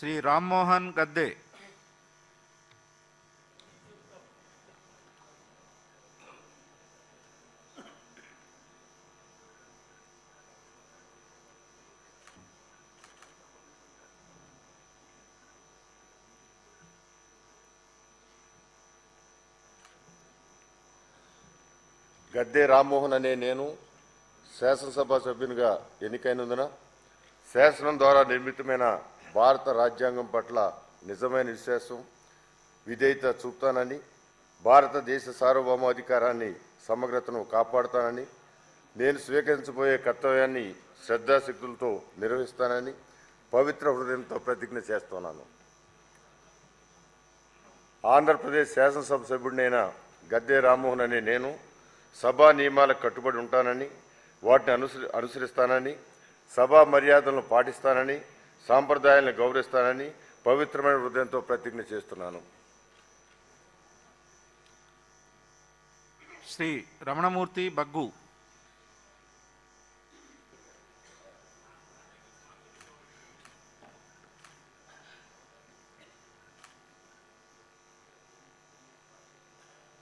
శ్రీ రామ్మోహన్ గద్దే. గద్దే రామ్మోహన్ అనే నేను శాసనసభ సభ్యునిగా ఎన్నికైనందున శాసనం ద్వారా నిర్మితమైన భారత రాజ్యాంగం పట్ల నిజమైన విశ్వాసం విధేయత చూపుతానని, భారతదేశ సార్వభౌమాధికారాన్ని సమగ్రతను కాపాడుతానని, నేను స్వీకరించబోయే కర్తవ్యాన్ని శ్రద్ధాశక్తులతో నిర్వహిస్తానని పవిత్ర హృదయంతో ప్రతిజ్ఞ చేస్తున్నాను. ఆంధ్రప్రదేశ్ శాసనసభ సభ్యుడినైన గద్దే రామ్మోహన్ అనే నేను సభా నియమాలకు కట్టుబడి ఉంటానని, వాటిని అనుసరిస్తానని, సభా మర్యాదలను పాటిస్తానని, సాంప్రదాయాలను గౌరవిస్తానని పవిత్రమైన హృదయంతో ప్రతిజ్ఞ చేస్తున్నాను. శ్రీ రమణమూర్తి బగ్గు.